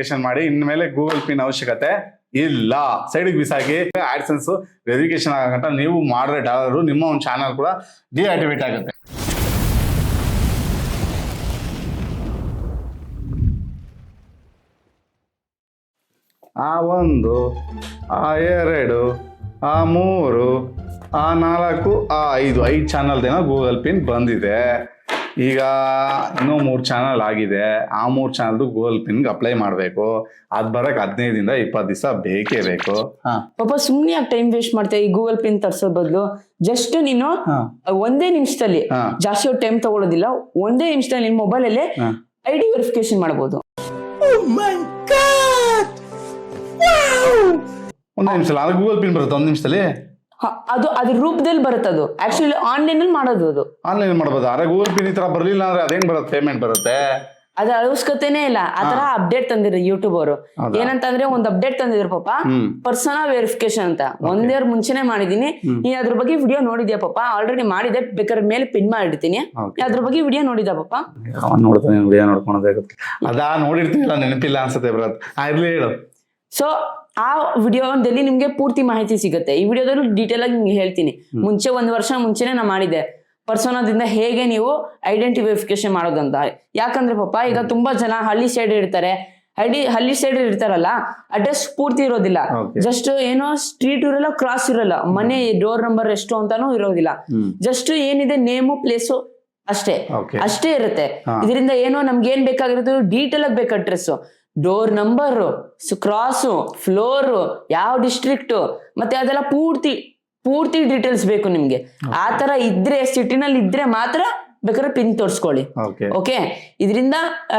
Verification ಮಾಡಿ ಇನ್ಮೇಲೆ Google pin ಅವಶ್ಯಕತೆ ಇಲ್ಲ. ಸೈಡಿಗೆ ಬಿಸಾಕಿ ಆಡ್ಸೆನ್ಸ್ ವೆರಿಫಿಕೇಶನ್ ಆಗಂಟ ನೀವು ಮಾಡಿದ್ರೆ ಡಾಲರ್ ನಿಮ್ಮ ಒಂದು ಚಾನಲ್ ಕೂಡ ಡಿಆಕ್ಟಿವೇಟ್ ಆಗುತ್ತೆ. ಆ 1, ಆ 2, ಆ 3, ಆ 4, ಆ 5 ಚಾನಲ್ದೇನೋ ಗೂಗಲ್ ಪಿನ್ ಬಂದಿದೆ. ಈಗ ಇನ್ನೂ 3 ಚಾನಲ್ ಆಗಿದೆ. ಆ 3 ಚಾನಲ್ದು ಗೂಗಲ್ ಪಿನ್ಗೆ ಅಪ್ಲೈ ಮಾಡಬೇಕು. ಅದ್ ಬರಕ್ಕೆ 15 ಇಂದ 20 ದಿವಸ ಬೇಕೇ ಬೇಕು. ಪಾಪ ಸುಮ್ನೆ ಯಾಕೆ ಟೈಮ್ ವೇಸ್ಟ್ ಮಾಡ್ತೇವೆ? ಈ ಗೂಗಲ್ ಪಿನ್ ತರ್ಸೋ ಬದಲು ಜಸ್ಟ್ ನೀನು ಒಂದೇ ನಿಮಿಷದಲ್ಲಿ, ಜಾಸ್ತಿ ಟೈಮ್ ತಗೊಳ್ಳೋದಿಲ್ಲ, ಒಂದೇ ನಿಮಿಷದಲ್ಲಿ ನಿನ್ ಮೊಬೈಲ್ ಅಲ್ಲೇ ID ವೆರಿಫಿಕೇಶನ್ ಮಾಡಬಹುದು. ಒಂದೇ ನಿಮಿಷ ಅದು ಗೂಗಲ್ ಪಿನ್ ಬರುತ್ತೆ. 1 ನಿಮಿಷದಲ್ಲಿ ಅದು ಅದ್ರ ರೂಪದಲ್ಲಿ ಬರುತ್ತೆ. ಅದು ಆಕ್ಚುಲಿ ಆನ್ಲೈನ್ ಅಲ್ಲಿ ಮಾಡೋದು. ಅದು ಆನ್ಲೈನ್ ಮಾಡಬಹುದು. ಆದ್ರೆ ಗೂಗಲ್ ಪಿನ್ ಈ ತರ ಬರ್ಲಿಲ್ಲ ಅಂದ್ರೆ ಅದೇನ್ ಬರುತ್ತೆ? ಪೇಮೆಂಟ್ ಬರುತ್ತೆ. ಅದ್ರ ಅವಶ್ಯಕತೆನೇ ಇಲ್ಲ. ಆತರ ಅಪ್ಡೇಟ್ ತಂದಿದ್ರು ಯೂಟ್ಯೂಬ್ ಅವರು. ಏನಂತಂದ್ರೆ ಒಂದ್ ಅಪ್ಡೇಟ್ ತಂದಿದ್ರು ಪಾಪ, ಪರ್ಸನಲ್ ವೆರಿಫಿಕೇಶನ್ ಅಂತ. 1 ಇಯರ್ ಮುಂಚೆನೆ ಮಾಡಿದೀನಿ. ನೀನ್ ಅದ್ರ ಬಗ್ಗೆ ವಿಡಿಯೋ ನೋಡಿದ್ಯಾ ಪಾಪ? ಆಲ್ರೆಡಿ ಮಾಡಿದೆ, ಬೇಕಾದ್ರೆ ಮೇಲೆ ಪಿನ್ ಮಾಡಿರ್ತೀನಿ. ಅದ್ರ ಬಗ್ಗೆ ವಿಡಿಯೋ ನೋಡಿದ ಪಾಪ? ನೋಡ್ತಾನೆ, ವಿಡಿಯೋ ನೋಡ್ಕೊಳೋದೇ ಅದಾ ನೋಡಿರ್ತೀನಿಲ್ಲ, ನೆನಪಿಲ್ಲ ಅನ್ಸುತ್ತೆ ಬರತ್. ಇರ್ಲಿ ಹೇಳು. ಸೊ ಆ ವಿಡಿಯೋದಲ್ಲಿ ನಿಮ್ಗೆ ಪೂರ್ತಿ ಮಾಹಿತಿ ಸಿಗುತ್ತೆ. ಈ ವಿಡಿಯೋದಲ್ಲಿ ಡೀಟೇಲ್ ಆಗಿ ನಿಮ್ಗೆ ಹೇಳ್ತೀನಿ. ಮುಂಚೆ 1 ವರ್ಷ ಮುಂಚೆನೆ ನಾ ಮಾಡಿದೆ ಪರ್ಸೋನಾದಿಂದ ಹೇಗೆ ನೀವು ಐಡೆಂಟಿ ವೆರಿಫಿಕೇಶನ್ ಮಾಡೋದಂತ. ಯಾಕಂದ್ರೆ ಪಾಪ ಈಗ ತುಂಬಾ ಜನ ಹಳ್ಳಿ ಸೈಡ್ ಇರ್ತಾರೆ. ಹಳ್ಳಿ ಸೈಡ್ ಇರ್ತಾರಲ್ಲ, ಅಡ್ರೆಸ್ ಪೂರ್ತಿ ಇರೋದಿಲ್ಲ. ಜಸ್ಟ್ ಏನೋ ಸ್ಟ್ರೀಟ್ ಇರಲ್ಲ, ಕ್ರಾಸ್ ಇರಲ್ಲ, ಮನೆ ಡೋರ್ ನಂಬರ್ ಎಷ್ಟು ಅಂತಾನು ಇರೋದಿಲ್ಲ. ಜಸ್ಟ್ ಏನಿದೆ ನೇಮು, ಪ್ಲೇಸು ಅಷ್ಟೇ ಇರುತ್ತೆ. ಇದರಿಂದ ಏನೋ ನಮ್ಗೆ ಏನ್ ಬೇಕಾಗಿರೋದು ಡೀಟೇಲ್ ಆಗಿ ಬೇಕು. Address, door number, cross, floor, ಯಾವ ಡಿಸ್ಟ್ರಿಕ್ಟ್, ಮತ್ತೆ ಅದೆಲ್ಲ ಪೂರ್ತಿ ಡೀಟೇಲ್ಸ್ ಬೇಕು ನಿಮ್ಗೆ. ಆ ತರ ಇದ್ರೆ, ಸಿಟಿನಲ್ಲಿ ಇದ್ರೆ ಮಾತ್ರ ಬೇಕಾದ್ರೆ ಪಿನ್ ತೋರಿಸ್ಕೊಳ್ಳಿ. ಓಕೆ, ಇದರಿಂದ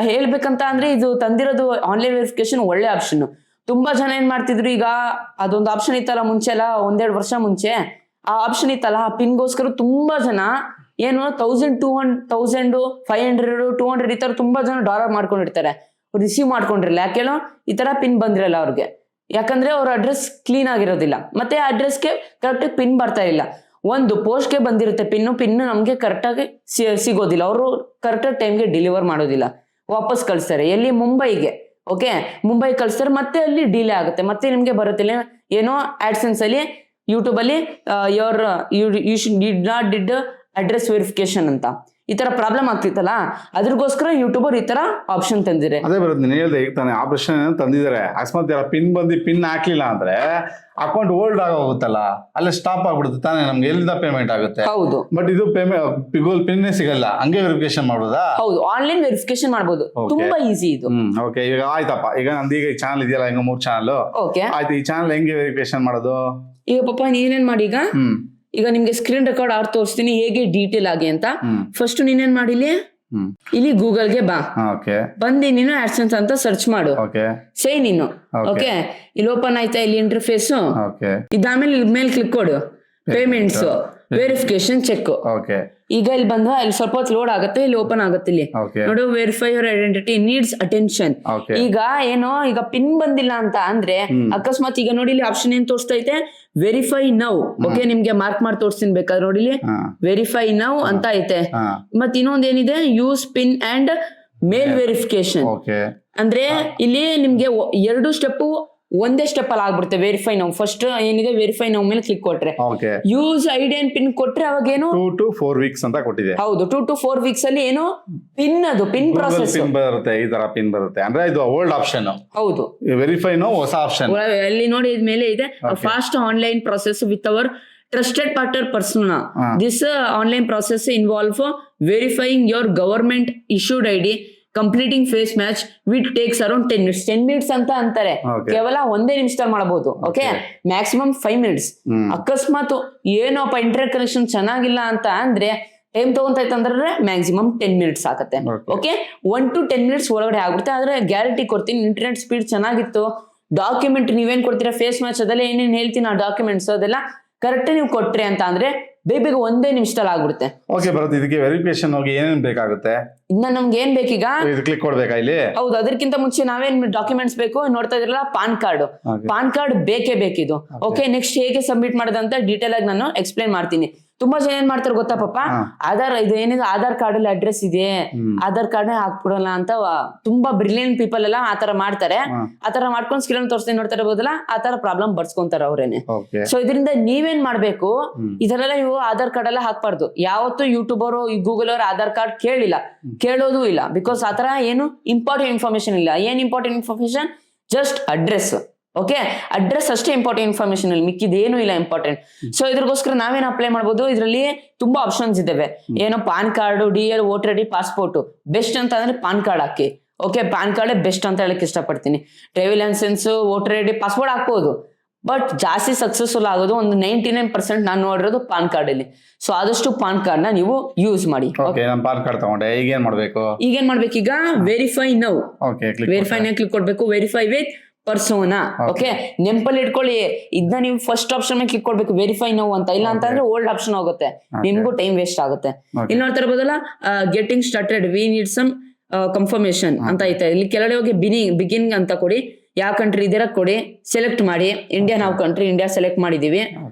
ಹೇಳ್ಬೇಕಂತ ಅಂದ್ರೆ ಇದು ತಂದಿರೋದು ಆನ್ಲೈನ್ ವೆರಿಫಿಕೇಶನ್ ಒಳ್ಳೆ ಆಪ್ಷನ್. ತುಂಬಾ ಜನ ಏನ್ ಮಾಡ್ತಿದ್ರು, ಈಗ ಅದೊಂದು ಆಪ್ಷನ್ ಇತ್ತಲ್ಲ ಮುಂಚೆ ಎಲ್ಲ, 1-2 ವರ್ಷ ಮುಂಚೆ ಆ ಆಪ್ಷನ್ ಇತ್ತಲ್ಲ, ಆ ಪಿನ್ಗೋಸ್ಕರ ತುಂಬಾ ಜನ ಏನು 1200, 500, 200 ಈ ತರ ತುಂಬಾ ಜನ ಡಾಲರ್ ಮಾಡ್ಕೊಂಡಿರ್ತಾರೆ. ರಿಸೀವ್ ಮಾಡ್ಕೊಂಡಿರಲ್ಲ. ಯಾಕೇನೋ ಈ ತರ ಪಿನ್ ಬಂದಿರಲ್ಲ ಅವ್ರಿಗೆ. ಯಾಕಂದ್ರೆ ಅವ್ರ ಅಡ್ರೆಸ್ ಕ್ಲೀನ್ ಆಗಿರೋದಿಲ್ಲ, ಮತ್ತೆ ಆ ಅಡ್ರೆಸ್ಗೆ ಕರೆಕ್ಟ್ ಪಿನ್ ಬರ್ತಾ ಇಲ್ಲ. ಒಂದು ಪೋಸ್ಟ್ಗೆ ಬಂದಿರುತ್ತೆ ಪಿನ್ ನಮ್ಗೆ ಕರೆಕ್ಟಾಗಿ ಸಿಗೋದಿಲ್ಲ. ಅವರು ಕರೆಕ್ಟಾಗಿ ಟೈಮ್ಗೆ ಡೆಲಿವರ್ ಮಾಡೋದಿಲ್ಲ, ವಾಪಸ್ ಕಳಿಸ್ತಾರೆ. ಎಲ್ಲಿ? ಮುಂಬೈಗೆ. ಓಕೆ, ಮುಂಬೈ ಕಳಿಸ್ತಾರೆ, ಮತ್ತೆ ಅಲ್ಲಿ ಡಿಲೇ ಆಗುತ್ತೆ, ಮತ್ತೆ ನಿಮ್ಗೆ ಬರುತ್ತಿಲ್ಲ. ಏನೋ ಆಡ್ಸೆನ್ಸ್ ಅಲ್ಲಿ, ಯೂಟ್ಯೂಬ್ ಅಲ್ಲಿ ಡಿಡ್ ಅಡ್ರೆಸ್ ವೆರಿಫಿಕೇಶನ್ ಅಂತ ಈ ತರ ಪ್ರಾಬ್ಲಮ್ ಆಗ್ತಿತ್ತಲ್ಲ, ಅದ್ರಗೋಸ್ಕರ ಯೂಟ್ಯೂಬರ್ ಈ ತರ ಆಪ್ಷನ್ ತಂದಿದ್ದಾರೆ. ಅದೇ ಬರುತ್ತೆ, ನೀನು ಹೇಳ್ದೆ ಈಗ ತಾನೆ ಆಪ್ಷನ್ ತಂದಿದ್ದಾರೆ. ಅಕಸ್ಮಾತ್ ಪಿನ್ ಹಾಕ್ಲಿಲ್ಲ ಅಂದ್ರೆ ಅಕೌಂಟ್ ಹೋಲ್ಡ್ ಆಗೋಗುತ್ತಲ್ಲ, ಅಲ್ಲೇ ಸ್ಟಾಪ್ ಆಗ್ಬಿಡುತ್ತೆ ತಾನೆ. ನಮ್ಗೆ ಎಲ್ಲಿಂದ ಪೇಮೆಂಟ್ ಆಗುತ್ತೆ? ಹೌದು, ಬಟ್ ಇದು ಗೂಗಲ್ ಪಿನ್ ಸಿಗಲ್ಲ, ಹಂಗೆ ವೆರಿಫಿಕೇಶನ್ ಮಾಡೋದಾ? ಹೌದು, ಆನ್ಲೈನ್ ವೆರಿಫಿಕೇಶನ್ ಮಾಡಬಹುದು, ತುಂಬಾ ಈಸಿ ಇದು. ಓಕೆ, ಈಗ ಆಯ್ತಪ್ಪ. ಈಗ ನಮ್ದು ಈಗ ಚಾನಲ್ ಇದೆಯಲ್ಲ, ಹಿಂಗ 3 ಚಾನಲ್ ಆಯ್ತು. ಈ ಚಾನಲ್ ಹೆಂಗೆ ವೆರಿಫಿಕೇಶನ್ ಮಾಡೋದು? ಈಗ ಪಾಪ ನೀನೇನ್ ಮಾಡಿ, ಈಗ ನಿಮ್ಗೆ ಸ್ಕ್ರೀನ್ ರೆಕಾರ್ಡ್ ಆರ್ ತೋರಿಸ್ತೀನಿ ಹೇಗೆ ಡೀಟೇಲ್ ಆಗಿ ಅಂತ. ಫಸ್ಟ್ ನೀನೇನ್ ಮಾಡಿಲಿ, ಇಲ್ಲಿ ಗೂಗಲ್ಗೆ ಬಾ. ಬಂದು ನೀನು ಆಡ್ಸೆನ್ಸ್ ಅಂತ ಸರ್ಚ್ ಮಾಡು. ಸೇ ನೀನು ಓಕೆ, ಇಲ್ಲಿ ಓಪನ್ ಆಯ್ತಾ? ಇಲ್ಲಿ ಇಂಟರ್ಫೇಸ್ ಇದಾದ್ಮೇಲೆ ಇಲ್ಲಿ ಮೇಲೆ ಕ್ಲಿಕ್ ಕೊಡು, ಪೇಮೆಂಟ್ಸ್, ವೆರಿಫಿಕೇಶನ್, ಚೆಕ್. ಈಗ ಇಲ್ಲಿ ಬಂದ, ಇಲ್ಲಿ ಸ್ವಲ್ಪ ಹೊತ್ತು ಲೋಡ್ ಆಗುತ್ತೆ, ಇಲ್ಲಿ ಓಪನ್ ಆಗುತ್ತೆ. ಇಲ್ಲಿ ನೋಡು, verify your identity needs attention. ಈಗ ಏನೋ ಈಗ ಪಿನ್ ಬಂದಿಲ್ಲ ಅಂತ ಅಂದ್ರೆ ಅಕಸ್ಮಾತ್ ಈಗ ನೋಡಿ ಇಲ್ಲಿ ಆಪ್ಷನ್ ಏನ್ ತೋರಿಸ್ತೈತೆ, ವೆರಿಫೈ ನೌ. ಓಕೆ, ನಿಮ್ಗೆ ಮಾರ್ಕ್ ಮಾಡಿ ತೋರಿಸ್ತೀನಿ ಬೇಕಾದ್ರೆ. ನೋಡಿ ಇಲ್ಲಿ ವೆರಿಫೈ ನೌ ಅಂತ ಐತೆ. ಮತ್ ಇನ್ನೊಂದ್ ಏನಿದೆ, use pin and mail verification. ಅಂದ್ರೆ ಇಲ್ಲಿ ನಿಮ್ಗೆ 2 ಸ್ಟೆಪ್ ಒಂದೇ ಸ್ಟೆಪ್ ಅಲ್ಲಿ ಆಗ್ಬಿಡುತ್ತೆ. ವೆರಿಫೈ ನೌ ಫಸ್ಟ್ ಏನಿದೆ, ವೆರಿಫೈ ನೌ ಮೇಲೆ ಕ್ಲಿಕ್ ಕೊಟ್ರೆ, ಯೂಸ್ ಐಡಿ ಅಂಡ್ ಪಿನ್ ಕೊಟ್ರೆ ಅವಾಗ ಏನು 2 to 4 weeks ಅಂತ ಕೊಟ್ಟಿದೆ. ಹೌದು, 2 to 4 weeks ಅಲ್ಲಿ ಏನು ಪಿನ್ ಪ್ರಾಸೆಸ್ ಬರುತ್ತೆ. ಈ ತರ ಪಿನ್ ಬರುತ್ತೆ ಅಂದ್ರೆ ಇದು ಓಲ್ಡ್ ಆಪ್ಷನ್. ಹೌದು, ವೆರಿಫೈ ನೌ ಹೊಸ ಆಪ್ಷನ್. ಅಲ್ಲಿ ನೋಡಿ ಮೇಲೆ ಇದೆ, fast online process with our trusted partner Persona. This online process involve verifying your government issued ID, completing face match it takes around 10 minutes. 10 minutes ಅಂತ ಅಂತಾರೆ, ಕೇವಲ 1 ನಿಮಿಷದಲ್ಲಿ ಮಾಡಬಹುದು. Okay, maximum 5 minutes. ಅಕಸ್ಮಾತ್ ಏನೋಪ್ಪ ಇಂಟರ್ನೆಟ್ ಕನೆಕ್ಷನ್ ಚೆನ್ನಾಗಿಲ್ಲ ಅಂತ ಅಂದ್ರೆ ಟೈಮ್ ತಗೊಂತಂದ್ರೆ ಮ್ಯಾಕ್ಸಿಮಮ್ 10 minutes ಆಗುತ್ತೆ. ಓಕೆ, 1 to 10 minutes ಒಳಗಡೆ ಆಗ್ಬಿಡುತ್ತೆ. ಆದ್ರೆ ಗ್ಯಾರಂಟಿ ಕೊಡ್ತೀನಿ, ಇಂಟರ್ನೆಟ್ ಸ್ಪೀಡ್ ಚೆನ್ನಾಗಿತ್ತು, ಡಾಕ್ಯುಮೆಂಟ್ ನೀವೇನ್ ಕೊಡ್ತೀರಾ, ಫೇಸ್ ಮ್ಯಾಚ್ ಅದೆಲ್ಲ ಏನೇನ್ ಹೇಳ್ತೀನಿ ಆ ಡಾಕ್ಯುಮೆಂಟ್ಸ್ ಅದೆಲ್ಲ ಕರೆಕ್ಟ್ ನೀವು ಕೊಟ್ರಿ ಅಂತ ಅಂದ್ರೆ ಬೇಗ 1 ನಿಮಿಷದಲ್ಲಿ ಆಗ್ಬಿಡುತ್ತೆ. ಓಕೆ ಬರುತ್ತೆ. ಇದಕ್ಕೆ ವೆರಿಫಿಕೇಶನ್ ಹೋಗಿ ಏನೇನ್ ಬೇಕಾಗುತ್ತೆ? ಇನ್ನ ನಮ್ಗೆ ಏನ್ ಬೇಕೀಗ, ಕ್ಲಿಕ್ ಕೊಡ್ಬೇಕಾ ಇಲ್ಲಿ? ಹೌದು, ಅದಕ್ಕಿಂತ ಮುಂಚೆ ನಾವೇನ್ ಡಾಕ್ಯುಮೆಂಟ್ಸ್ ಬೇಕು ನೋಡ್ತಾ ಇದ್ರಲ್ಲ, ಪಾನ್ ಕಾರ್ಡ್ ಬೇಕೇ ಬೇಕಿದು. ಓಕೆ, ನೆಕ್ಸ್ಟ್ ಹೇಗೆ ಸಬ್ಮಿಟ್ ಮಾಡೋದಂತ ಡೀಟೇಲ್ ಆಗಿ ನಾನು ಎಕ್ಸ್ಪ್ಲೈನ್ ಮಾಡ್ತೀನಿ. ತುಂಬಾ ಜನ ಏನ್ ಮಾಡ್ತಾರೆ ಗೊತ್ತಾ ಪಾಪ, ಆಧಾರ್ ಇದು ಏನಿದೆ ಆಧಾರ್ ಕಾರ್ಡ್ ಅಲ್ಲಿ ಅಡ್ರೆಸ್ ಇದೆ, ಆಧಾರ್ ಕಾರ್ಡ್ ಹಾಕ್ಬಿಡಲ್ಲ ಅಂತ ತುಂಬಾ ಬ್ರಿಲಿಯಂಟ್ ಪೀಪಲ್ ಎಲ್ಲ ಆತರ ಮಾಡ್ತಾರೆ. ಆತರ ಮಾಡ್ಕೊಂಡು ಸ್ಕ್ರೀನ್ ತೋರಿಸ್ತೀನಿ ನೋಡ್ತಾರೆ ಬೋದಲ್ಲ, ಆತರ ಪ್ರಾಬ್ಲಮ್ ಬರ್ಸ್ಕೊಂತಾರ ಅವ್ರೇನೆ. ಸೊ ಇದರಿಂದ ನೀವೇನ್ ಮಾಡ್ಬೇಕು, ಇದರೆಲ್ಲ ನೀವು ಆಧಾರ್ ಕಾರ್ಡ್ ಎಲ್ಲ ಹಾಕ್ಬಾರ್ದು. ಯಾವತ್ತು ಯೂಟ್ಯೂಬರ್ ಗೂಗಲ್ ಅವ್ರ ಆಧಾರ್ ಕಾರ್ಡ್ ಕೇಳೋದು ಇಲ್ಲ. ಬಿಕಾಸ್ ಆತರ ಏನು ಇಂಪಾರ್ಟೆಂಟ್ ಇನ್ಫಾರ್ಮೇಶನ್ ಇಲ್ಲ. ಏನ್ important information? Just address. Okay, address ಅಷ್ಟೇ ಇಂಪಾರ್ಟೆಂಟ್ ಇನ್ಫಾರ್ಮೇಶನ್, ಅಲ್ಲಿ ಮಿಕ್ಕಿದೇನು ಇಲ್ಲ ಇಂಪಾರ್ಟೆಂಟ್. ಸೊ ಇದ್ರಗೋಸ್ಕರ ನಾವೇನ್ ಅಪ್ಲೈ ಮಾಡ್ಬೋದು, ಇದರಲ್ಲಿ ತುಂಬಾ ಆಪ್ಷನ್ಸ್ ಇದಾವೆ. ಏನೋ PAN card, DL, voter ID, passport. Best ಅಂತ ಅಂದ್ರೆ ಪಾನ್ ಕಾರ್ಡ್ ಹಾಕಿ. ಓಕೆ, ಪಾನ್ ಕಾರ್ಡ್ ಬೆಸ್ಟ್ ಅಂತ ಹೇಳಕ್ ಇಷ್ಟಪಡ್ತೀನಿ. Driving licence, voter ID, passport ಹಾಕ್ಬೋದು. ಬಟ್ ಜಾಸ್ತಿ ಸಕ್ಸಸ್ಫುಲ್ ಆಗೋದು ಒಂದು 99% ನಾನು ನೋಡಿರೋದು ಪಾನ್ ಕಾರ್ಡ್ ಅಲ್ಲಿ. ಸೊ ಆದಷ್ಟು ಪಾನ್ ಕಾರ್ಡ್ ನ ನೀವು ಯೂಸ್ ಮಾಡಿ. ಪಾನ್ ಕಾರ್ಡ್ ತಗೊಂಡೆ, ಈಗ ಏನ್ ಮಾಡ್ಬೇಕು? ಈಗ ವೆರಿಫೈ ನೌ. ವೆರಿಫೈ ನ ಕ್ಲಿಕ್ ಕೊಡ್ಬೇಕು. Verify with Persona. ಓಕೆ, ನೆಂಪಲ್ಲಿ ಇಟ್ಕೊಳ್ಳಿ. ಇದನ್ನ ನೀವು ಫಸ್ಟ್ ಆಪ್ಷನ್ ಮೇಲೆ ಕ್ಲಿಕ್ ಕೊಡ್ಬೇಕು, ವೆರಿಫೈ ನೌ ಅಂತ. ಇಲ್ಲ ಅಂತಂದ್ರೆ ಓಲ್ಡ್ ಆಪ್ಷನ್ ಹೋಗುತ್ತೆ, ನಿಮ್ಗೂ ಟೈಮ್ ವೇಸ್ಟ್ ಆಗುತ್ತೆ. ಇಲ್ಲಿ ನೋಡ್ತಾ ಇರ್ಬೋದಲ್ಲ, getting started, we need some confirmation ಅಂತ ಐತೆ. ಇಲ್ಲಿ ಕೆಳಗಡೆ ಹೋಗಿ ಬಿಗಿನಿಂಗ್ ಅಂತ ಕೊಡಿ. ಯಾವ ಕಂಟ್ರಿ ಇದರ ಕೊಡಿ, ಸೆಲೆಕ್ಟ್ ಮಾಡಿ. ಇಂಡಿಯಾ ನಾವು ಕಂಟ್ರಿ ಇಂಡಿಯಾ ಸೆಲೆಕ್ಟ್ ಮಾಡಿದೀವಿ.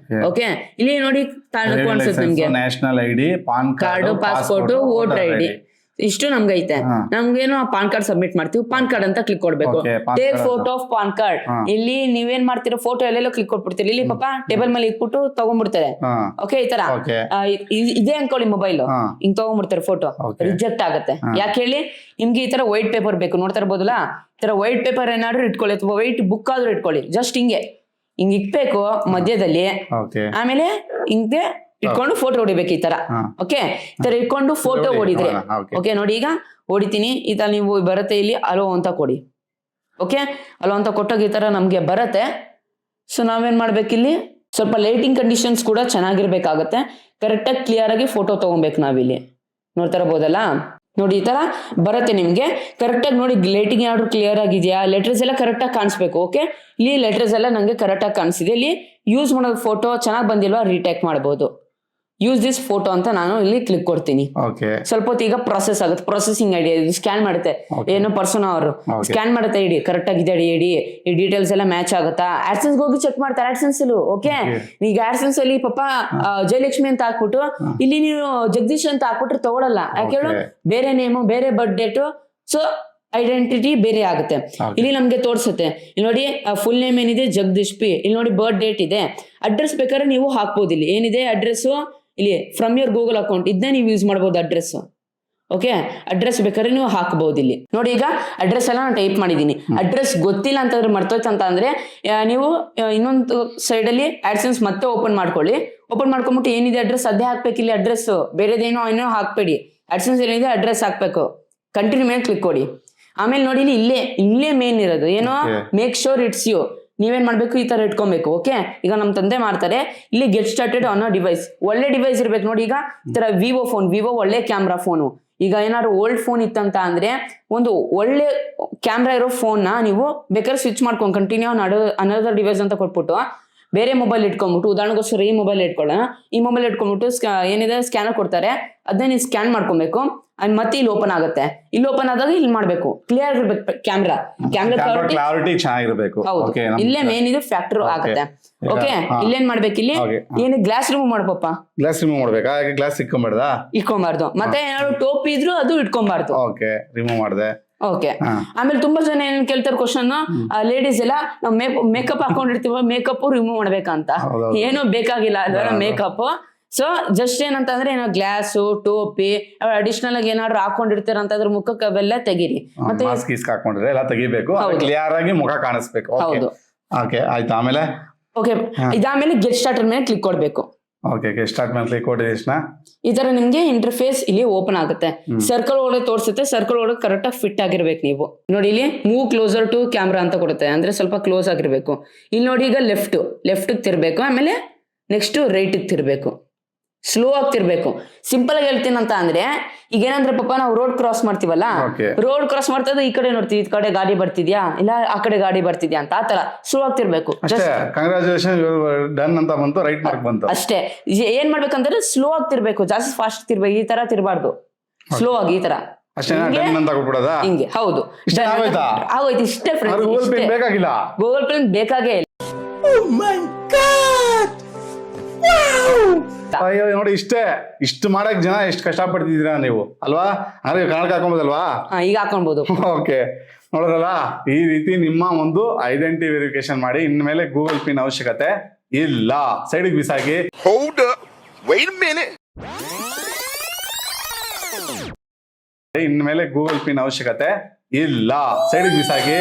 ಓಕೆ, ಇಲ್ಲಿ ನೋಡಿ ಕಾಣಿಸುತ್ತೆ ನಿಮ್ಗೆ national ID, PAN card, passport, voter ID ಇಷ್ಟು ನಮ್ಗೆ ಐತೆ. ನಮ್ಗೇನು ಪಾನ್ ಕಾರ್ಡ್ ಸಬ್ಮಿಟ್ ಮಾಡ್ತೀವಿ, ಪಾನ್ ಕಾರ್ಡ್ ಅಂತ ಕ್ಲಿಕ್ ಕೊಡ್ಬೇಕು. Take photo of PAN card. ಇಲ್ಲಿ ನೀವೇನ್ ಮಾಡ್ತೀರೋ ಫೋಟೋ ಎಲ್ಲೆಲ್ಲೋ ಕ್ಲಿಕ್ ಕೊಟ್ಬಿಡ್ತೀರಿ. ಇಲ್ಲಿ ಪಾಪ ಟೇಬಲ್ ಮೇಲೆ ಇಟ್ಬಿಟ್ಟು ತಗೊಂಡ್ಬಿಡ್ತಾರೆ. ಓಕೆ, ಈ ತರ ಇದೇ ಅನ್ಕೊಳ್ಳಿ ಮೊಬೈಲ್, ಹಿಂಗ್ ತಗೊಂಡ್ಬಿಡ್ತಾರೆ ಫೋಟೋ, ರಿಜೆಕ್ಟ್ ಆಗುತ್ತೆ. ಯಾಕೆ ಹೇಳಿ, ನಿಮ್ಗೆ ಈ ತರ ವೈಟ್ ಪೇಪರ್ ಬೇಕು. ನೋಡ್ತಾ ಇರ್ಬೋದಲ್ಲ, ಈ ತರ ವೈಟ್ ಪೇಪರ್ ಏನಾದ್ರು ಇಟ್ಕೊಳ್ಳಿ, ಅಥವಾ ವೈಟ್ ಬುಕ್ ಆದ್ರೂ ಇಟ್ಕೊಳ್ಳಿ. ಜಸ್ಟ್ ಹಿಂಗೆ ಇಕ್ಬೇಕು ಮಧ್ಯದಲ್ಲಿ. ಆಮೇಲೆ ಹಿಂಗೆ ಇಟ್ಕೊಂಡು ಫೋಟೋ ಹೊಡಿಬೇಕು ಈ ತರ. ಓಕೆ, ಈ ತರ ಇಟ್ಕೊಂಡು ಫೋಟೋ ಹೊಡಿದ್ರೆ ಓಕೆ. ನೋಡಿ ಈಗ ಹೊಡಿತೀನಿ. ಈ ತರ ನೀವು ಬರುತ್ತೆ, ಇಲ್ಲಿ ಅಲೋ ಅಂತ ಕೊಡಿ. ಓಕೆ, ಅಲೋ ಅಂತ ಕೊಟ್ಟಾಗ ಈ ತರ ನಮ್ಗೆ ಬರುತ್ತೆ. ಸೊ ನಾವೇನ್ ಮಾಡ್ಬೇಕಿಲ್ಲಿ, ಸ್ವಲ್ಪ ಲೈಟಿಂಗ್ ಕಂಡೀಷನ್ಸ್ ಕೂಡ ಚೆನ್ನಾಗಿರ್ಬೇಕಾಗತ್ತೆ. ಕರೆಕ್ಟಾಗಿ ಕ್ಲಿಯರ್ ಆಗಿ ಫೋಟೋ ತಗೊಬೇಕು ನಾವಿಲ್ಲಿ. ನೋಡ್ತಾ ಇರಬಹುದಲ್ಲ, ನೋಡಿ ಈ ತರ ಬರುತ್ತೆ ನಿಮ್ಗೆ. ಕರೆಕ್ಟಾಗಿ ನೋಡಿ ಲೈಟಿಂಗ್ ಯಾವ್ದು ಕ್ಲಿಯರ್ ಆಗಿದೆಯಾ, ಲೆಟರ್ಸ್ ಎಲ್ಲ ಕರೆಕ್ಟಾಗಿ ಕಾಣಿಸ್ಬೇಕು. ಓಕೆ, ಇಲ್ಲಿ ಲೆಟರ್ಸ್ ಎಲ್ಲ ನಂಗೆ ಕರೆಕ್ಟಾಗಿ ಕಾಣಿಸಿದೆ. ಇಲ್ಲಿ ಯೂಸ್ ಮಾಡೋದು ಫೋಟೋ ಚೆನ್ನಾಗಿ ಬಂದಿಲ್ವಾ, ರೀಟೇಕ್ ಮಾಡ್ಬೋದು. ಯೂಸ್ ದಿಸ್ ಫೋಟೋ ಅಂತ ನಾನು ಇಲ್ಲಿ ಕ್ಲಿಕ್ ಕೊಡ್ತೀನಿ. ಸ್ವಲ್ಪ ಹೊತ್ತು ಈಗ ಪ್ರೊಸೆಸ್ ಆಗುತ್ತೆ. ಪ್ರೊಸೆಸಿಂಗ್ ಐಡಿ ಇದು ಸ್ಕ್ಯಾನ್ ಮಾಡುತ್ತೆ. ಏನೋ ಪರ್ಸನ್ ಅವರು ಸ್ಕ್ಯಾನ್ ಮಾಡುತ್ತೆ ಐಡಿ ಕರೆಕ್ಟ್ ಆಗಿದೆ ಐಡಿ, ಈ ಡೀಟೇಲ್ಸ್ ಎಲ್ಲ ಮ್ಯಾಚ್ ಆಗುತ್ತಾ. ಆಡ್ಸೆನ್ಸ್ ಹೋಗಿ ಚೆಕ್ ಮಾಡ್ತಾರೆ ಆಡ್ಸೆನ್ಸ್ ಅಲ್ಲಿ. ಓಕೆ, ಈಗ ಆಡ್ಸೆನ್ಸ್ ಅಲ್ಲಿ ಪಾಪ ಜಯಲಕ್ಷ್ಮಿ ಅಂತ ಹಾಕ್ಬಿಟ್ಟು ಇಲ್ಲಿ ನೀವು ಜಗದೀಶ್ ಅಂತ ಹಾಕ್ಬಿಟ್ರೆ ತಗೊಳಲ್ಲ. ಯಾಕೆ ಹೇಳು, ಬೇರೆ ನೇಮು, ಬೇರೆ ಬರ್ತ್ ಡೇಟು, ಸೊ ಐಡೆಂಟಿಟಿ ಬೇರೆ ಆಗುತ್ತೆ. ಇಲ್ಲಿ ನಮ್ಗೆ ತೋರಿಸುತ್ತೆ. ಇಲ್ಲಿ ನೋಡಿ ಫುಲ್ ನೇಮ್ ಏನಿದೆ, ಜಗದೀಶ್ ಪಿ. ಇಲ್ಲಿ ನೋಡಿ ಬರ್ತ್ ಡೇಟ್ ಇದೆ. ಅಡ್ರೆಸ್ ಬೇಕಾದ್ರೆ ನೀವು ಹಾಕ್ಬೋದು. ಇಲ್ಲಿ ಏನಿದೆ ಅಡ್ರೆಸ್, ಇಲ್ಲಿ ಫ್ರಮ್ ಯುವರ್ ಗೂಗಲ್ ಅಕೌಂಟ್ ಇದನ್ನ ನೀವು ಯೂಸ್ ಮಾಡಬಹುದು ಅಡ್ರೆಸ್. ಓಕೆ, ಅಡ್ರೆಸ್ ಬೇಕಾದ್ರೆ ನೀವು ಹಾಕಬಹುದು. ಇಲ್ಲಿ ನೋಡಿ ಈಗ ಅಡ್ರೆಸ್ ಎಲ್ಲ ನಾನು ಟೈಪ್ ಮಾಡಿದೀನಿ. ಅಡ್ರೆಸ್ ಗೊತ್ತಿಲ್ಲ ಅಂತಂದ್ರೆ, ಮರ್ತೋಯ್ತು ಅಂತ ಅಂದ್ರೆ, ನೀವು ಇನ್ನೊಂದು ಸೈಡ್ ಅಲ್ಲಿ ಆಡ್ಸೆನ್ಸ್ ಮತ್ತೆ ಓಪನ್ ಮಾಡ್ಕೊಳ್ಳಿ. ಓಪನ್ ಮಾಡ್ಕೊಂಡ್ಬಿಟ್ಟು ಏನಿದೆ ಅಡ್ರೆಸ್ ಅದೇ ಹಾಕ್ಬೇಕು. ಇಲ್ಲಿ ಅಡ್ರೆಸ್ ಬೇರೆದೇನೋ ಏನೋ ಹಾಕ್ಬೇಡಿ. ಆಡ್ಸೆನ್ಸ್ ಏನಿದೆ ಅಡ್ರೆಸ್ ಹಾಕ್ಬೇಕು. ಕಂಟಿನ್ಯೂ ಮೇಲೆ ಕ್ಲಿಕ್ ಕೊಡಿ. ಆಮೇಲೆ ನೋಡಿ ಇಲ್ಲೇ ಮೇನ್ ಇರೋದು ಏನೋ, ಮೇಕ್ ಶೋರ್ ಇಟ್ಸ್ ಯು. ನೀವೇನ್ ಮಾಡ್ಬೇಕು, ಈ ತರ ಇಟ್ಕೊಬೇಕು. ಓಕೆ, ಈಗ ನಮ್ ತಂದೆ ಮಾಡ್ತಾರೆ. ಇಲ್ಲಿ get started on a device. ಒಳ್ಳೆ ಡಿವೈಸ್ ಇರ್ಬೇಕು ನೋಡಿ. ಈಗ ಈ ತರ ವಿವೋ ಫೋನ್, ವಿವೋ ಒಳ್ಳೆ ಕ್ಯಾಮ್ರಾ ಫೋನು. ಈಗ ಏನಾದ್ರು ಓಲ್ಡ್ ಫೋನ್ ಇತ್ತಂತ ಅಂದ್ರೆ, ಒಂದು ಒಳ್ಳೆ ಕ್ಯಾಮ್ರಾ ಇರೋ ಫೋನ್ ನ ನೀವು ಬೇಕಾದ್ರೆ ಸ್ವಿಚ್ ಮಾಡ್ಕೊಂಡು ಕಂಟಿನ್ಯೂ ಅನದರ್ ಡಿವೈಸ್ ಅಂತ ಕೊಟ್ಬಿಟ್ಟು ಬೇರೆ ಮೊಬೈಲ್ ಇಟ್ಕೊಂಡ್ಬಿಟ್ಟು, ಉದಾಹರಣೆಗೋಸ್ಕರ ಈ ಮೊಬೈಲ್ ಇಟ್ಕೊಳ್ಳೋಣ. ಈ ಮೊಬೈಲ್ ಇಟ್ಕೊಂಡ್ಬಿಟ್ಟು ಏನಿದೆ ಸ್ಕ್ಯಾನರ್ ಕೊಡ್ತಾರೆ, ಅದನ್ನ ನೀವು ಸ್ಕ್ಯಾನ್ ಮಾಡ್ಕೊಬೇಕು. ಮತ್ತೆ ಇಲ್ಲಿ ಓಪನ್ ಆಗುತ್ತೆ. ಇಲ್ಲಿ ಓಪನ್ ಆದಾಗ ಇಲ್ಲಿ ಮಾಡ್ಬೇಕು, ಕ್ಲಿಯರ್ ಇರ್ಬೇಕು ಕ್ಯಾಮ್ರಾ ಕ್ಲಾರಿಟಿ ಚೆನ್ನಾಗಿರ್ಬೇಕು. ಇಲ್ಲೇ ಮೇನ್ ಇದು ಫ್ಯಾಕ್ಟರ್ ಆಗುತ್ತೆ. ಓಕೆ, ಇಲ್ಲೇನ್ ಮಾಡ್ಬೇಕು, ಇಲ್ಲಿ ಏನು ಗ್ಲಾಸ್ ರಿಮೂವ್ ಮಾಡ್ಪಪ್ಪ. ಗ್ಲಾಸ್ ರಿಮೂವ್ ಮಾಡ್ಬೇಕಾ? ಗ್ಲಾಸ್ ಇಟ್ಕೊಂಬಾರ್ದು. ಮತ್ತೆ ಏನಾದ್ರು ಟೋಪಿ ಇದ್ರು ಅದು ಇಟ್ಕೊಂಬಾರ್ದು. ಓಕೆ, ರಿಮೂವ್ ಮಾಡಿದೆ. ಓಕೆ, ಆಮೇಲೆ ತುಂಬಾ ಜನ ಏನ್ ಕೇಳ್ತಾರೆ ಕ್ವಶನ್, ಲೇಡೀಸ್ ಎಲ್ಲ ನಾವು ಮೇಕಪ್ ಹಾಕೊಂಡಿರ್ತೀವ, ಮೇಕಪ್ ರಿಮೂವ್ ಮಾಡ್ಬೇಕಂತ. ಏನು ಬೇಕಾಗಿಲ್ಲ ಅದರ ಮೇಕಪ್. ಸೊ ಜಸ್ಟ್ ಏನಂತಂದ್ರೆ ಏನೋ ಗ್ಲಾಸು, ಟೋಪಿ, ಅಡಿಷನಲ್ ಆಗಿ ಏನಾದ್ರು ಹಾಕೊಂಡಿರ್ತೀರ ಅಂತಂದ್ರೆ ಮುಖಕ್ಕೆ ಅವೆಲ್ಲ ತೆಗೀರಿ. ಮತ್ತೆ ಹಾಕೊಂಡಿದ್ರೆ ಎಲ್ಲ ತೆಗಿಬೇಕು, ಕ್ಲಿಯರ್ ಆಗಿ ಮುಖ ಕಾಣಿಸ್ಬೇಕು. ಹೌದು. ಓಕೆ, ಆಯ್ತು. ಆಮೇಲೆ ಓಕೆ, ಇದಾದ್ಮೇಲೆ ಗೆಟ್ ಸ್ಟಾರ್ಟರ್ ಮೇಲೆ ಕ್ಲಿಕ್ ಕೊಡ್ಬೇಕು. ಓಕೆ, ಗೆಟ್ ಸ್ಟಾರ್ಟ್ ಮೇಲೆ ಕ್ಲಿಕ್ ಕೊಟ್ಟಿದ ಈ ತರ ನಿಮ್ಗೆ ಇಂಟರ್ಫೇಸ್ ಇಲ್ಲಿ ಓಪನ್ ಆಗುತ್ತೆ. ಸರ್ಕಲ್ ಒಳಗೆ ತೋರಿಸುತ್ತೆ. ಸರ್ಕಲ್ ಒಳಗೆ ಕರೆಕ್ಟ್ ಆಗಿ ಫಿಟ್ ಆಗಿರ್ಬೇಕು ನೀವು. ನೋಡಿ ಇಲ್ಲಿ ಮೂವ್ ಕ್ಲೋಸರ್ ಟು ಕ್ಯಾಮ್ರಾ ಅಂತ ಕೊಡುತ್ತೆ, ಅಂದ್ರೆ ಸ್ವಲ್ಪ ಕ್ಲೋಸ್ ಆಗಿರ್ಬೇಕು. ಇಲ್ಲಿ ನೋಡಿ ಈಗ ಲೆಫ್ಟ್ ತಿರ್ಬೇಕು. ಆಮೇಲೆ ನೆಕ್ಸ್ಟ್ ರೈಟ್ ತಿರ್ಬೇಕು. ಸ್ಲೋ ಆಗ್ತಿರ್ಬೇಕು. ಸಿಂಪಲ್ ಆಗಿ ಹೇಳ್ತೀನಿ ಅಂತ ಅಂದ್ರೆ, ಈಗ ಏನಂದ್ರೆ ಪಾಪ ನಾವು ರೋಡ್ ಕ್ರಾಸ್ ಮಾಡ್ತೀವಲ್ಲ, ರೋಡ್ ಕ್ರಾಸ್ ಮಾಡ್ತಾ ಈ ಕಡೆ ನೋಡ್ತೀವಿ, ಈ ಕಡೆ ಗಾಡಿ ಬರ್ತಿದ್ಯಾ ಇಲ್ಲ ಆ ಕಡೆ ಗಾಡಿ ಬರ್ತಿದ್ಯಾ ಅಂತ. ಆತರ ಸ್ಲೋ ಆಗ್ತಿರ್ಬೇಕು. ಅಷ್ಟೇ. ಏನ್ ಮಾಡ್ಬೇಕಂದ್ರೆ ಸ್ಲೋ ಆಗ್ತಿರ್ಬೇಕು, ಜಾಸ್ತಿ ಫಾಸ್ಟ್ ತಿರ್ಬೇಕು. ಈ ತರ ತಿರ್ಬಾರ್ದು, ಸ್ಲೋ ಆಗಿ ಈ ತರ ಹಿಂಗೆ. ಹೌದು, ಆಗೋಯ್ತು. ಇಷ್ಟೇ ಫ್ರೆಂಡ್ಸ್, ಗೂಗಲ್ ಪೇ ಬೇಕಾಗೇ ಇಲ್ಲ. ಅಯ್ಯೋ ನೋಡಿ ಇಷ್ಟು ಮಾಡಕ್ ಜನ ಎಷ್ಟು ಕಷ್ಟಪಡ್ತಿದ್ದೀರಾ ನೀವು ಅಲ್ವಾ? ಅಂದ್ರೆ ಕನ್ನಡಕ ಹಾಕೊಂಬೋದಲ್ವಾ? ಈಗ ಹಾಕೊಳ್ಬಹುದು. ಓಕೆ, ನೋಡಿದ್ರಲ್ಲ, ಈ ರೀತಿ ನಿಮ್ಮ ಒಂದು ಐಡೆಂಟಿಟಿ ವೆರಿಫಿಕೇಶನ್ ಮಾಡಿ. ಇನ್ಮೇಲೆ ಗೂಗಲ್ ಪಿನ್ ಅವಶ್ಯಕತೆ ಇಲ್ಲ. ಸೈಡಿಗೆ ಬಿಸಾಕಿ. ಇನ್ಮೇಲೆ ಗೂಗಲ್ ಪಿನ್ ಅವಶ್ಯಕತೆ ಇಲ್ಲ. ಸೈಡಿಗೆ ಬಿಸಾಕಿ.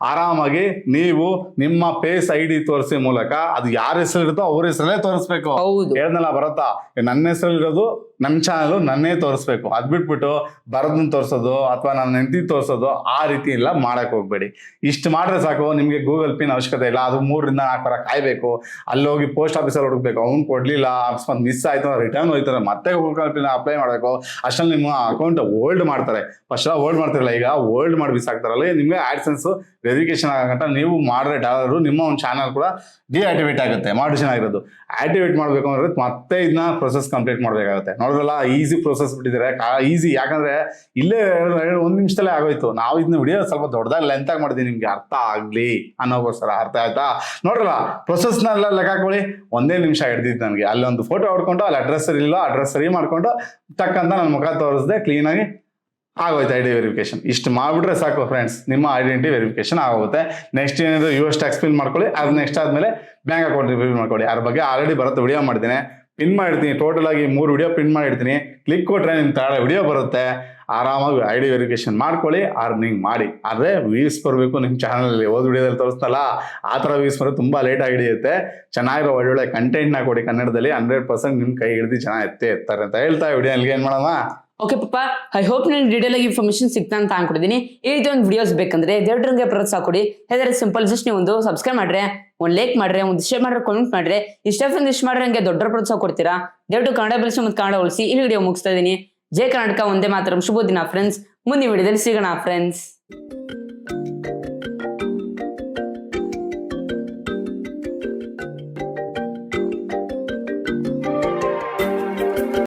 ಆರಾಮಾಗಿ ನೀವು ನಿಮ್ಮ ಫೇಸ್ ID ತೋರಿಸಿ ಮೂಲಕ ಅದು ಯಾರ ಹೆಸರು ಇರುತ್ತೋ ಅವ್ರ ಹೆಸರಲ್ಲೇ ತೋರಿಸ್ಬೇಕು. ಹೇಳ್ದಲ್ಲ ಬರತ್ತಾ, ನನ್ನ ಹೆಸರಲ್ಲಿರೋದು ನನ್ನ ಚಾನಲ್ ನನ್ನೇ ತೋರಿಸ್ಬೇಕು. ಅದ್ ಬಿಟ್ಬಿಟ್ಟು ಬರದನ್ನ ತೋರಿಸೋದು ಅಥವಾ ನನ್ನ ಹೆಂಡತಿ ತೋರಿಸೋದು ಆ ರೀತಿ ಎಲ್ಲ ಮಾಡಕ್ ಹೋಗ್ಬೇಡಿ. ಇಷ್ಟು ಮಾಡ್ರೆ ಸಾಕು, ನಿಮ್ಗೆ ಗೂಗಲ್ ಪಿನ್ ಅವಶ್ಯಕತೆ ಇಲ್ಲ. ಅದು 3 ರಿಂದ 4 ವಾರ ಕಾಯ್ಬೇಕು. ಅಲ್ಲಿ ಹೋಗಿ ಪೋಸ್ಟ್ ಆಫೀಸಲ್ಲಿ ಹುಡುಕ್ಬೇಕು. ಅವ್ನು ಕೊಡ್ಲಿಲ್ಲ, ಅಕಸ್ಮಾತ್ ಮಿಸ್ ಆಯ್ತು, ರಿಟರ್ನ್ ಹೋಯ್ತಾರೆ, ಮತ್ತೆ ಗೂಗಲ್ ಪಿನ್ ಅಪ್ಲೈ ಮಾಡ್ಬೇಕು. ಅಷ್ಟರಲ್ಲಿ ನಿಮ್ಮ ಅಕೌಂಟ್ ಹೋಲ್ಡ್ ಮಾಡ್ತಾರೆ. ಫಸ್ಟ್ ಹೋಲ್ಡ್ ಮಾಡ್ತಿರಲ್ಲ, ಈಗ ಹೋಲ್ಡ್ ಮಾಡಿ ಬಿಸಾಕ್ತಾರಲ್ಲ, ನಿಮ್ಗೆ ಆಡ್ಸೆನ್ಸ್ ವೆರಿಫಿಕೇಶನ್ ಆಗಂಟ ನೀವು ಮಾಡಿದ್ರೆ ಡಾಲರ್ ನಿಮ್ಮ ಒಂದು ಚಾನಲ್ ಕೂಡ ಡಿಆಕ್ಟಿವೇಟ್ ಆಗುತ್ತೆ. ಮಾಡಿಷನ್ ಆಗಿರೋದು ಆಕ್ಟಿವೇಟ್ ಮಾಡ್ಬೇಕು ಅಂದ್ರೆ ಮತ್ತೆ ಇದನ್ನ ಪ್ರೊಸೆಸ್ ಕಂಪ್ಲೀಟ್ ಮಾಡ್ಬೇಕಾಗುತ್ತೆ. ನೋಡಿದ್ರಲ್ಲ, ಈಸಿ ಪ್ರೊಸೆಸ್ ಬಿಟ್ಟಿದ್ದಾರೆ. ಈಸಿ ಯಾಕಂದ್ರೆ ಇಲ್ಲೇ 1 ನಿಮಿಷದಲ್ಲೇ ಆಗೋಯ್ತು. ನಾವು ಇದನ್ನ ವಿಡಿಯೋ ಸ್ವಲ್ಪ ದೊಡ್ಡದಾಗಿ ಲೆಂತ್ ಆಗಿ ಮಾಡಿದ್ವಿ, ನಿಮ್ಗೆ ಅರ್ಥ ಆಗ್ಲಿ ಅನ್ನೋಗೋಸ್ಕರ. ಅರ್ಥ ಆಯ್ತಾ? ನೋಡ್ರಲ್ಲ, ಪ್ರೊಸೆಸ್ನೆಲ್ಲ ಲೆಕ್ಕ ಹಾಕೊಳ್ಳಿ. 1 ನಿಮಿಷ ಹಿಡ್ದಿತ್ತು ನನಗೆ. ಅಲ್ಲಿ ಒಂದು ಫೋಟೋ ಹೊಡ್ಕೊಂಡು ಅಲ್ಲಿ ಅಡ್ರೆಸ್ ಇಲ್ಲ, ಅಡ್ರೆಸ್ ಸರಿ ಮಾಡ್ಕೊಂಡು ಟಕ್ಕಂತ ನನ್ನ ಮುಖ ತೋರಿಸ್ದೆ, ಕ್ಲೀನಾಗಿ ಆಗೋಯ್ತು ID ವೆರಿಫಿಕೇಶನ್. ಇಷ್ಟು ಮಾಡ್ಬಿಟ್ರೆ ಸಾಕು ಫ್ರೆಂಡ್ಸ್, ನಿಮ್ಮ ಐಡೆಂಟಿಟಿ ವೆರಿಫಿಕೇಶನ್ ಆಗುತ್ತೆ. ನೆಕ್ಸ್ಟ್ ಏನಾದ್ರು US ಟ್ಯಾಕ್ಸ್ ಪಿನ್ ಮಾಡ್ಕೊಳ್ಳಿ. ಅದು ನೆಕ್ಸ್ಟ್ ಆದ್ಮೇಲೆ ಬ್ಯಾಂಕ್ ಅಕೌಂಟ್ ರಿವೀಲ್ ಮಾಡ್ಕೊಳ್ಳಿ. ಅದ್ರ ಬಗ್ಗೆ ಆಲ್ರೆಡಿ ಬರುತ್ತೆ, ವಿಡಿಯೋ ಮಾಡಿದ್ದೀನಿ, ಪಿನ್ ಮಾಡಿರ್ತೀನಿ. ಟೋಟಲ್ ಆಗಿ 3 ವಿಡಿಯೋ ಪಿನ್ ಮಾಡಿರ್ತೀನಿ. ಕ್ಲಿಕ್ ಕೊಟ್ರೆ ನಿಮ್ ತಾಳೆ ವಿಡಿಯೋ ಬರುತ್ತೆ. ಆರಾಮಾಗಿ ID ವೆರಿಫಿಕೇಶನ್ ಮಾಡ್ಕೊಳ್ಳಿ, ಅರ್ನಿಂಗ್ ಮಾಡಿ. ಆದ್ರೆ ವ್ಯೂಸ್ ಬರಬೇಕು ನಿಮ್ಮ ಚಾನಲಲ್ಲಿ. ಓದ್ ವಿಡಿಯೋದಲ್ಲಿ ತೋರಿಸ್ತಲ್ಲ ಆ ಥರ ವ್ಯೂಸ್ ಬರೋದು ತುಂಬಾ ಲೇಟ್ ಆಗಿ ಹಿಡಿಯುತ್ತೆ. ಚೆನ್ನಾಗಿರೋ ಒಳ್ಳೊಳ್ಳೆ ಕಂಟೆಂಟ್ನ ಕೊಡಿ ಕನ್ನಡದಲ್ಲಿ. 100% ನಿಮ್ ಕೈ ಹಿಡಿದು ಜನ ಎತ್ತಾರೆ ಅಂತ ಹೇಳ್ತಾ ವಿಡಿಯೋ ಅಲ್ಲಿಗೆ ಏನ್ ಮಾಡೋಣ. ಓಕೆ ಪಪ್ಪ, ಐ ಹೋಪ್ ನಾನು ಡೀಟೇಲ್ ಆಗಿ ಇನ್ಫಾರ್ಮೇಶನ್ ಸಿಗ್ತಾ ಅಂತ ಅನ್ಕೊಂಡಿದ್ದೀನಿ. ಈ ರೀತಿ ಒಂದು ವಿಡಿಯೋಸ್ ಬೇಕಂದ್ರೆ ದೇವ್ರಿಗೆ ಪ್ರೋತ್ಸಾಹ ಕೊಡಿ. ಹೇಗಾದ್ರೆ ಸಿಂಪಲ್, ಜಸ್ಟ್ ನೀವು ಒಂದು ಸಬ್ಸ್ಕ್ರೈಬ್ ಮಾಡ್ರೆ, ಒಂದು ಲೈಕ್ ಮಾಡ್ರೆ, ಒಂದು ಶೇರ್ ಮಾಡ್ರೆ, ಕಾಮೆಂಟ್ ಮಾಡ್ರೆ, ಇಷ್ಟ ಮಾಡ್ರೆ ಹಂಗೆ ದೊಡ್ಡ ಪ್ರೋತ್ಸಾಹ ಕೊಡ್ತೀರಾ. ದಯವಿಟ್ಟು ಕನ್ನಡ ಬೆಳೆಸಿ ಮತ್ತು ಕನ್ನಡ ಉಳಿಸಿ. ಈ ವಿಡಿಯೋ ಮುಗಿಸ್ತಾ ಇದ್ದೀನಿ. ಜೈ ಕರ್ನಾಟಕ, ಒಂದೇ ಮಾತರಂ. ಶುಭ ದಿನ ಫ್ರೆಂಡ್ಸ್. ಮುಂದಿನ ವಿಡಿಯೋದಲ್ಲಿ ಸಿಗೋಣ ಫ್ರೆಂಡ್ಸ್.